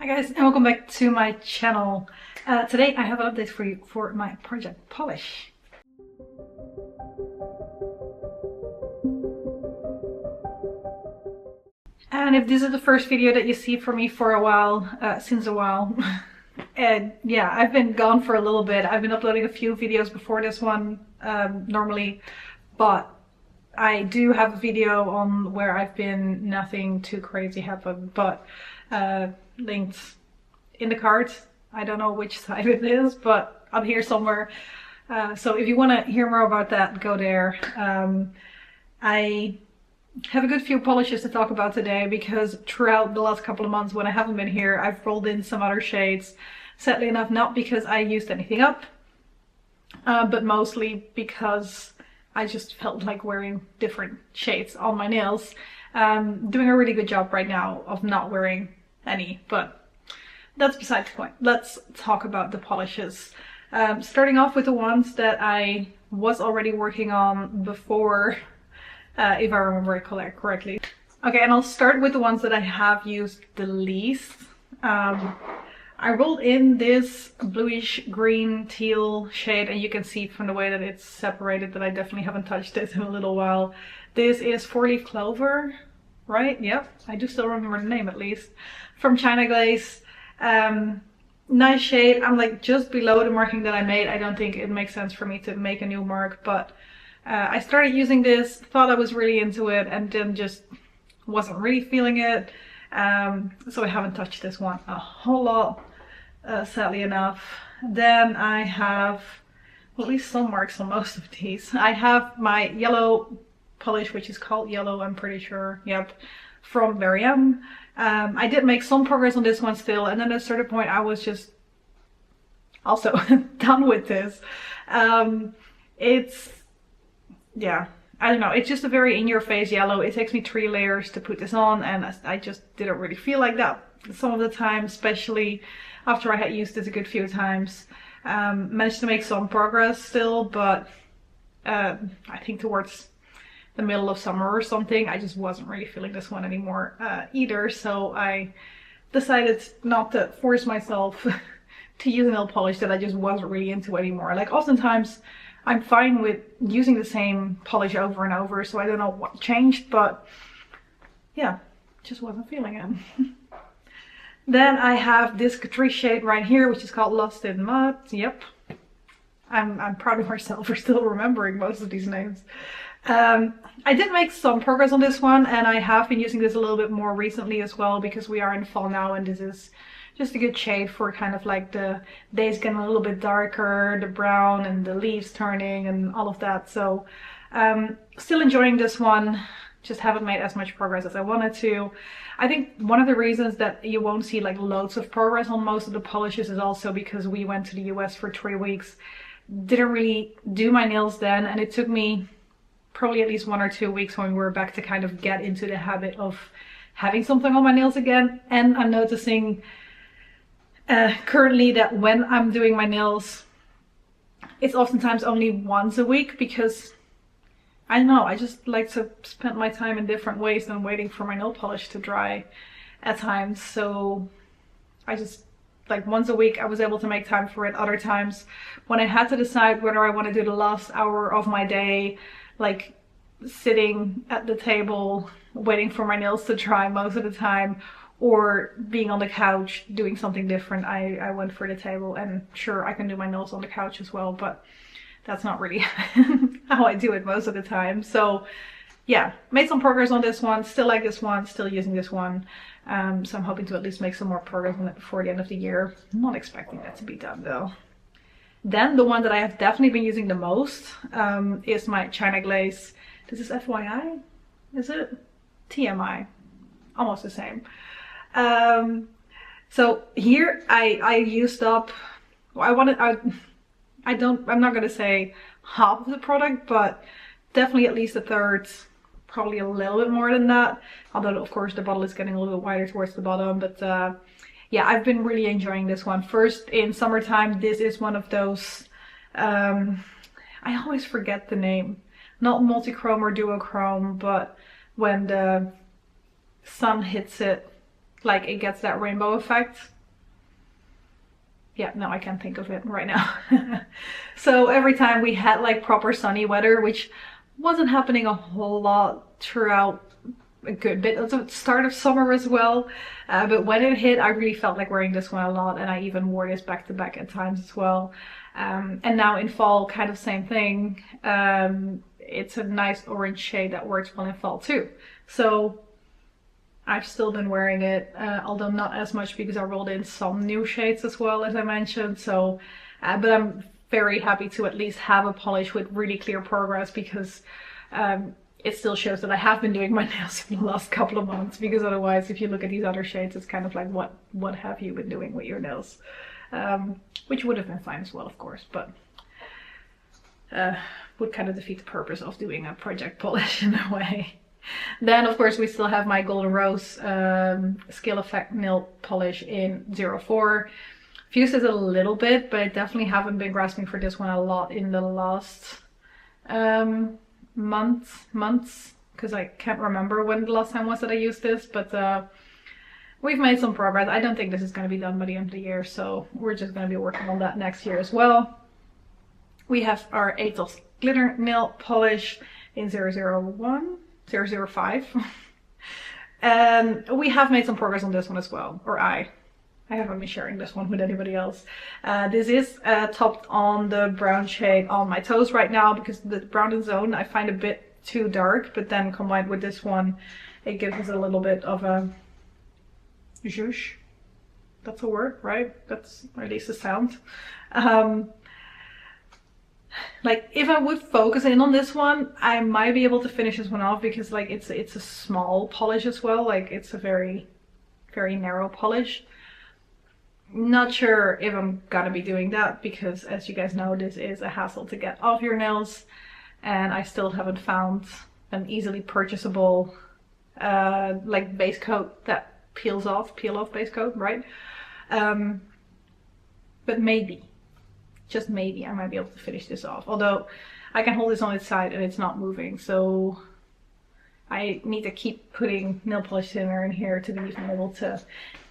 guys, and welcome back to my channel. Today I have an update for you for my project polish. And if this is the first video that you see from me for a while, since a while, and yeah, I've been gone for a little bit. I've been uploading a few videos before this one normally, but I do have a video on where I've been. Nothing too crazy happened, but linked in the card. I don't know which side it is, but up here somewhere. So if you want to hear more about that, go there. I have a good few polishes to talk about today because throughout the last couple of months when I haven't been here, I've rolled in some other shades. Sadly enough, not because I used anything up, but mostly because I just felt like wearing different shades on my nails. Doing a really good job right now of not wearing any, but that's beside the point. Let's talk about the polishes. Starting off with the ones that I was already working on before, if I remember it correctly. Okay, and I'll start with the ones that I have used the least. I rolled in this bluish green teal shade, and you can see from the way that it's separated that I definitely haven't touched it in a little while. This is Fourleaf Clover, right? Yep, I do still remember the name at least. From China Glaze. Nice shade. I'm like just below the marking that I made. I don't think it makes sense for me to make a new mark, but I started using this, thought I was really into it, and then just wasn't really feeling it. So I haven't touched this one a whole lot, sadly enough. Then I have at least some marks on most of these. I have my yellow polish, which is called Yellow, I'm pretty sure. Yep, from Varium. I did make some progress on this one still, and then at a certain point I was just also done with this. Yeah, I don't know, it's just a very in-your-face yellow. It takes me 3 layers to put this on, and I just didn't really feel like that some of the time, especially after I had used it a good few times. Managed to make some progress still, but I think towards the middle of summer or something, I just wasn't really feeling this one anymore either, so I decided not to force myself to use a nail polish that I just wasn't really into anymore. Like, oftentimes I'm fine with using the same polish over and over, so I don't know what changed, but yeah, just wasn't feeling it. Then I have this Catrice shade right here, which is called Lost in Mud. Yep, I'm proud of myself for still remembering most of these names. I did make some progress on this one, and I have been using this a little bit more recently as well, because we are in fall now, and this is just a good shade for kind of like the days getting a little bit darker, the brown and the leaves turning and all of that. So still enjoying this one, just haven't made as much progress as I wanted to. I think one of the reasons that you won't see like loads of progress on most of the polishes is also because we went to the US for 3 weeks, didn't really do my nails then, and it took me probably at least 1 or 2 weeks when we were back to kind of get into the habit of having something on my nails again. And I'm noticing currently that when I'm doing my nails, it's oftentimes only once a week, because I don't know, I just like to spend my time in different ways than waiting for my nail polish to dry at times. So I just, like, once a week I was able to make time for it. Other times when I had to decide whether I want to do the last hour of my day, like sitting at the table waiting for my nails to dry most of the time, or being on the couch doing something different, I went for the table. And sure, I can do my nails on the couch as well, but that's not really how I do it most of the time. So yeah, made some progress on this one, still like this one, still using this one. So I'm hoping to at least make some more progress on it before the end of the year. I'm not expecting that to be done though. Then the one that I have definitely been using the most is my China Glaze. This is FYI, is it? TMI, almost the same. So here I used up, I'm not gonna say half of the product, but definitely at least a third, probably a little bit more than that. Although of course the bottle is getting a little bit wider towards the bottom, but yeah, I've been really enjoying this one. First, in summertime, this is one of those, I always forget the name, not multi-chrome or duochrome, but when the sun hits it, like it gets that rainbow effect. Yeah, no, I can't think of it right now. So every time we had like proper sunny weather, which wasn't happening a whole lot throughout a good bit of the start of summer as well, but when it hit, I really felt like wearing this one a lot, and I even wore this back to back at times as well. And now in fall, kind of same thing. It's a nice orange shade that works well in fall too. So I've still been wearing it, although not as much because I rolled in some new shades as well, as I mentioned. So, but I'm very happy to at least have a polish with really clear progress, because it still shows that I have been doing my nails in the last couple of months, because otherwise if you look at these other shades, it's kind of like, what have you been doing with your nails? Which would have been fine as well, of course, but would kind of defeat the purpose of doing a project polish in a way. Then of course we still have my Golden Rose Scale Effect nail polish in 04. I've used it a little bit, but I definitely haven't been grasping for this one a lot in the last months, because I can't remember when the last time was that I used this, but we've made some progress. I don't think this is going to be done by the end of the year, so we're just going to be working on that next year as well. We have our Atos Glitter nail polish in 005. And we have made some progress on this one as well, or I haven't been sharing this one with anybody else. This is topped on the brown shade on my toes right now, because the brown and zone I find a bit too dark, but then combined with this one, it gives us a little bit of a zhoosh. That's a word, right? That's or at least a sound. Like if I would focus in on this one, I might be able to finish this one off, because like it's a small polish as well. Like it's a very narrow polish. Not sure if I'm gonna be doing that, because as you guys know, this is a hassle to get off your nails, and I still haven't found an easily purchasable like base coat that peel off base coat, right? But maybe, just maybe, I might be able to finish this off. Although I can hold this on its side and it's not moving, so I need to keep putting nail polish thinner in here to be even able to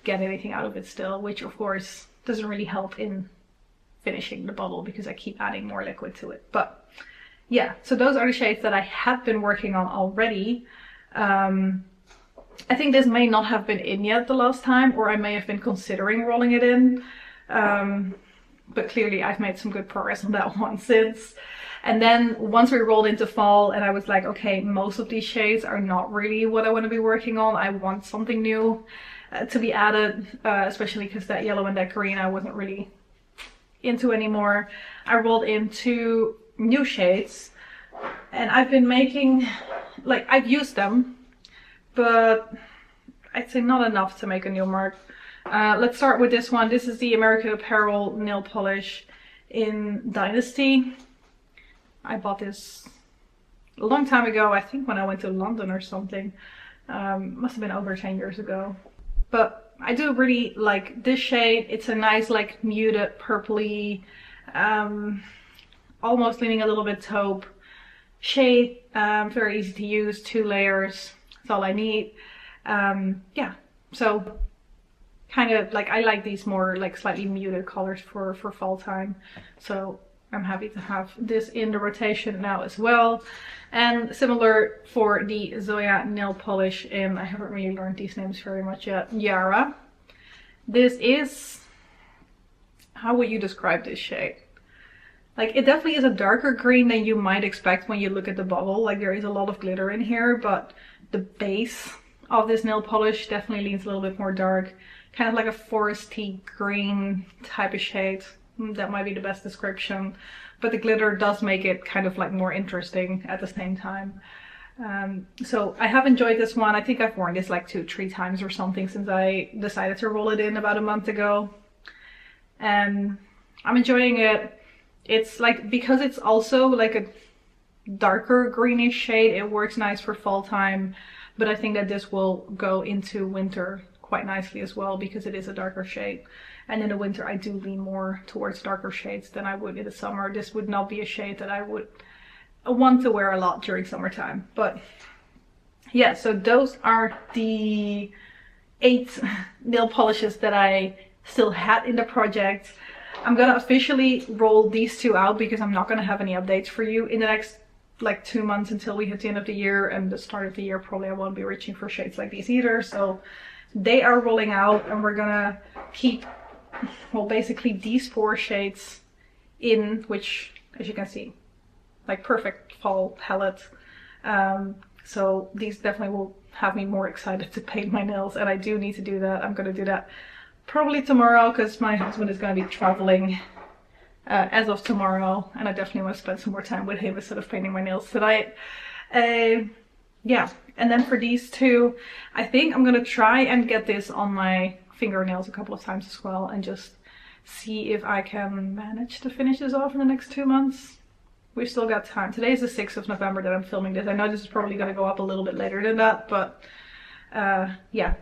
get anything out of it still, which of course doesn't really help in finishing the bottle because I keep adding more liquid to it. But yeah, so those are the shades that I have been working on already. I think this may not have been in yet the last time, or I may have been considering rolling it in. But clearly I've made some good progress on that one since. And then once we rolled into fall and I was like, okay, most of these shades are not really what I want to be working on. I want something new to be added, especially because that yellow and that green I wasn't really into anymore. I rolled into new shades and I've been making, like, I've used them, but I'd say not enough to make a new mark. Let's start with this one. This is the American Apparel nail polish in Dynasty. I bought this a long time ago, I think when I went to London or something. Must have been over 10 years ago. But I do really like this shade. It's a nice, like, muted purpley, almost leaning a little bit taupe shade. Very easy to use, 2 layers. That's all I need. Yeah, so kind of like, I like these more like slightly muted colors for fall time. So I'm happy to have this in the rotation now as well. And similar for the Zoya nail polish in, I haven't really learned these names very much yet, Yara. This is, how would you describe this shade? Like, it definitely is a darker green than you might expect when you look at the bottle. Like, there is a lot of glitter in here, but the base of this nail polish definitely leans a little bit more dark. Kind of like a foresty green type of shade. That might be the best description. But the glitter does make it kind of like more interesting at the same time. So I have enjoyed this one. I think I've worn this like 2-3 times or something since I decided to roll it in about a month ago. And I'm enjoying it. It's like, because it's also like a darker greenish shade, it works nice for fall time. But I think that this will go into winter quite nicely as well, because it is a darker shade. And in the winter I do lean more towards darker shades than I would in the summer. This would not be a shade that I would want to wear a lot during summertime. But yeah, so those are the 8 nail polishes that I still had in the project. I'm gonna officially roll these two out because I'm not gonna have any updates for you in the next like 2 months until we hit the end of the year, and the start of the year probably I won't be reaching for shades like these either. So they are rolling out, and we're gonna keep, well, basically these 4 shades in, which, as you can see, like perfect fall palette. So these definitely will have me more excited to paint my nails, and I do need to do that. I'm gonna do that probably tomorrow because my husband is gonna be traveling as of tomorrow, and I definitely want to spend some more time with him instead of painting my nails tonight. Yeah, and then for these two, I think I'm gonna try and get this on my fingernails a couple of times as well, and just see if I can manage to finish this off in the next 2 months. We've still got time. Today is the 6th of November that I'm filming this. I know this is probably gonna go up a little bit later than that, but yeah,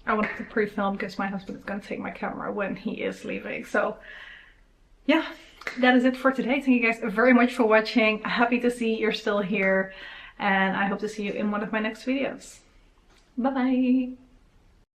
I wanted to pre-film because my husband is gonna take my camera when he is leaving. So yeah, that is it for today. Thank you guys very much for watching. Happy to see you're still here, and I hope to see you in one of my next videos. Bye bye.